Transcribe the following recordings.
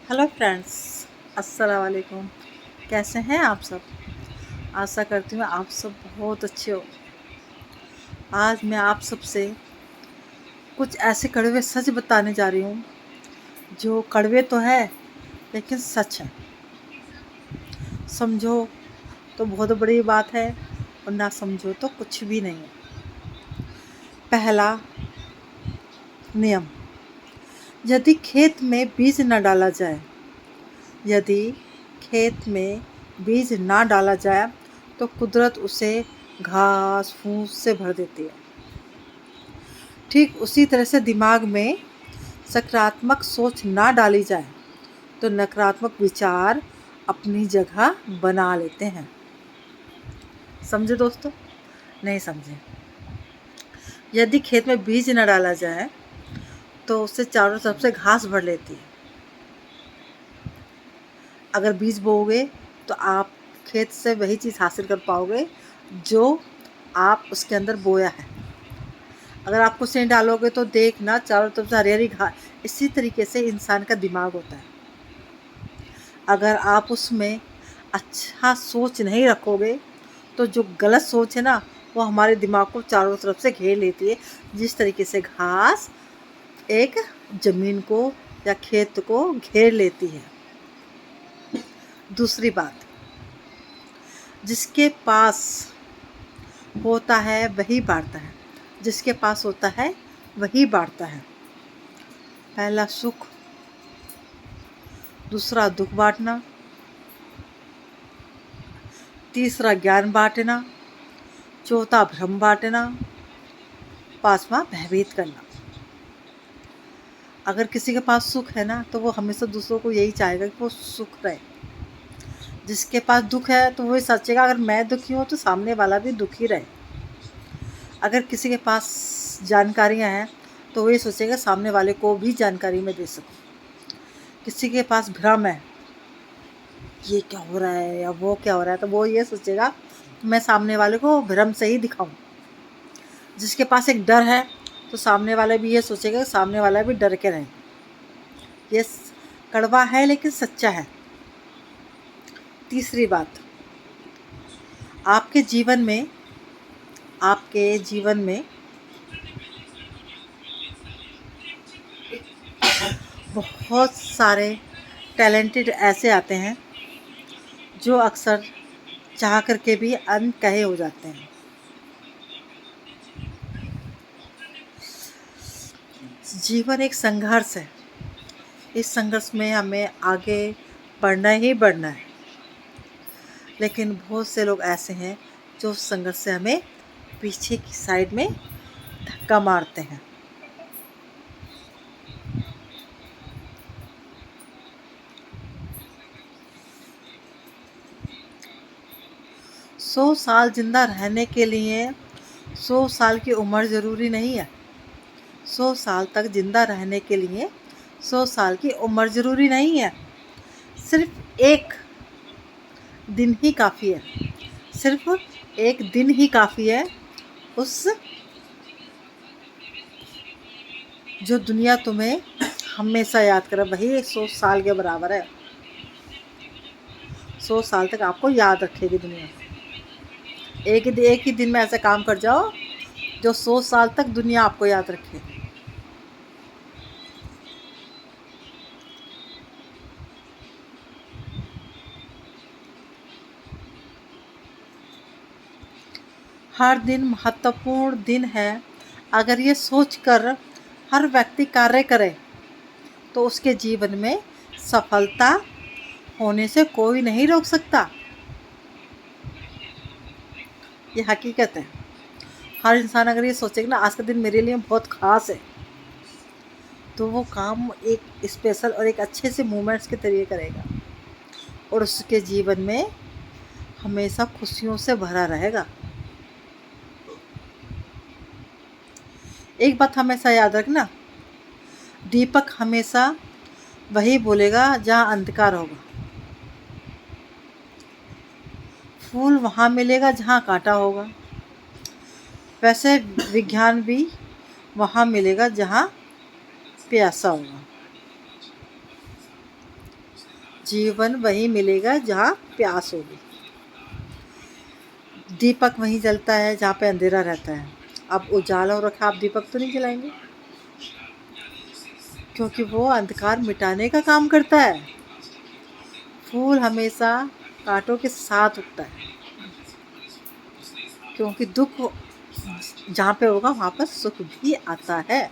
Hello friends, अस्सलाम वालेकुम। कैसे हैं आप सब? आशा करती हूँ आप सब बहुत अच्छे हो। आज मैं आप सबसे कुछ ऐसे कड़वे सच बताने जा रही हूँ जो कड़वे तो है लेकिन सच है। समझो तो बहुत बड़ी बात है और ना समझो तो कुछ भी नहीं है। पहला नियम, यदि खेत में बीज न डाला जाए, यदि खेत में बीज ना डाला जाए तो कुदरत उसे घास फूस से भर देती है। ठीक उसी तरह से दिमाग में सकारात्मक सोच ना डाली जाए तो नकारात्मक विचार अपनी जगह बना लेते हैं। समझे दोस्तों? नहीं समझे? यदि खेत में बीज न डाला जाए तो उससे चारों तरफ से घास भर लेती है। अगर बीज बोओगे तो आप खेत से वही चीज़ हासिल कर पाओगे जो आप उसके अंदर बोया है। अगर आप कुछ नहीं डालोगे तो देखना चारों तरफ से हरी हरी घास। इसी तरीके से इंसान का दिमाग होता है। अगर आप उसमें अच्छा सोच नहीं रखोगे तो जो गलत सोच है ना, वो हमारे दिमाग को चारों तरफ से घेर लेती है। जिस तरीके से घास एक ज़मीन को या खेत को घेर लेती है। दूसरी बात, जिसके पास होता है वही बांटता है, जिसके पास होता है वही बांटता है। पहला सुख, दूसरा दुख बांटना, तीसरा ज्ञान बांटना, चौथा भ्रम बांटना, पांचवा भयभीत करना। अगर किसी के पास सुख है ना तो वो हमेशा दूसरों को यही चाहेगा कि वो सुख रहे। जिसके पास दुख है तो वही सोचेगा अगर मैं दुखी हूँ तो सामने वाला भी दुखी रहे। अगर किसी के पास जानकारियाँ हैं तो वही सोचेगा सामने वाले को भी जानकारी मैं दे सकूँ। किसी के पास भ्रम है, ये क्या हो रहा है या वो क्या हो रहा है, तो वो ये सोचेगा मैं सामने वाले को भ्रम से ही दिखाऊं। जिसके पास एक डर है तो सामने वाला भी ये सोचेगा सामने वाला भी डर के रहे। ये कड़वा है लेकिन सच्चा है। तीसरी बात, आपके जीवन में बहुत सारे टैलेंटेड ऐसे आते हैं जो अक्सर चाह करके भी अनकहे हो जाते हैं। जीवन एक संघर्ष है। इस संघर्ष में हमें आगे बढ़ना ही बढ़ना है। लेकिन बहुत से लोग ऐसे हैं जो उस संघर्ष से हमें पीछे की साइड में धक्का मारते हैं। सौ साल जिंदा रहने के लिए 100 साल की उम्र ज़रूरी नहीं है। 100 साल तक जिंदा रहने के लिए 100 साल की उम्र ज़रूरी नहीं है। सिर्फ एक दिन ही काफ़ी है। सिर्फ एक दिन ही काफ़ी है उस जो दुनिया तुम्हें हमेशा याद करे। वही 100 साल के बराबर है। 100 साल तक आपको याद रखेगी दुनिया। एक ही दिन में ऐसा काम कर जाओ जो 100 साल तक दुनिया आपको याद रखे। हर दिन महत्वपूर्ण दिन है। अगर ये सोचकर हर व्यक्ति कार्य करे तो उसके जीवन में सफलता होने से कोई नहीं रोक सकता। ये हकीकत है। हर इंसान अगर ये सोचेगा ना आज का दिन मेरे लिए बहुत ख़ास है तो वो काम एक स्पेशल और एक अच्छे से मोमेंट्स के तरीके करेगा और उसके जीवन में हमेशा खुशियों से भरा रहेगा। एक बात हमेशा याद रखना, दीपक हमेशा वही बोलेगा जहाँ अंधकार होगा। फूल वहाँ मिलेगा जहाँ कांटा होगा। वैसे विज्ञान भी वहाँ मिलेगा जहाँ प्यासा होगा। जीवन वहीं मिलेगा जहाँ प्यास होगी। दीपक वहीं जलता है जहाँ पे अंधेरा रहता है। अब उजाला हो रखा, आप दीपक तो नहीं जलाएंगे, क्योंकि वो अंधकार मिटाने का काम करता है। फूल हमेशा कांटों के साथ उगता है, क्योंकि दुख जहाँ पे होगा वहाँ पर सुख भी आता है।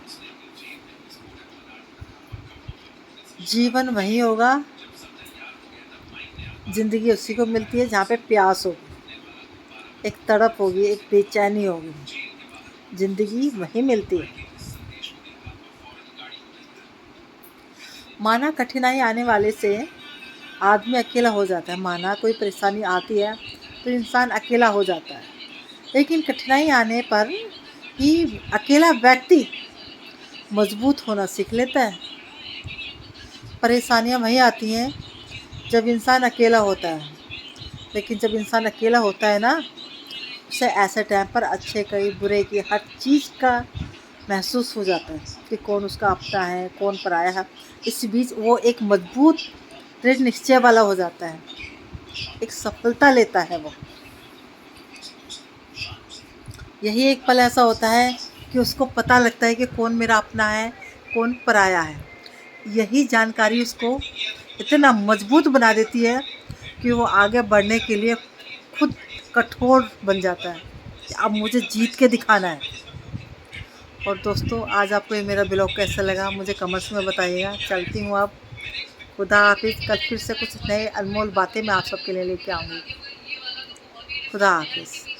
जीवन वहीं होगा, जिंदगी उसी को मिलती है जहाँ पे प्यास होगी, एक तड़प होगी, एक बेचैनी होगी, जिंदगी वहीं मिलती है। माना कठिनाई आने वाले से आदमी अकेला हो जाता है। माना कोई परेशानी आती है तो इंसान अकेला हो जाता है, लेकिन कठिनाई आने पर ही अकेला व्यक्ति मजबूत होना सीख लेता है। परेशानियां वहीं आती हैं जब इंसान अकेला होता है, लेकिन जब इंसान अकेला होता है ना, उसे ऐसे टाइम पर अच्छे की बुरे की हर चीज़ का महसूस हो जाता है कि कौन उसका अपना है, कौन पराया है। इस बीच वो एक मजबूत दृढ़ निश्चय वाला हो जाता है, एक सफलता लेता है वो। यही एक पल ऐसा होता है कि उसको पता लगता है कि कौन मेरा अपना है, कौन पराया है। यही जानकारी उसको इतना मजबूत बना देती है कि वो आगे बढ़ने के लिए खुद कठोर बन जाता है कि अब मुझे जीत के दिखाना है। और दोस्तों, आज आपको ये मेरा ब्लॉग कैसा लगा मुझे कमेंट्स में बताइएगा। चलती हूँ अब, खुदा हाफिज़। कल फिर से कुछ नए अनमोल बातें मैं आप सबके लिए लेके आऊँगी। खुदा हाफिज़।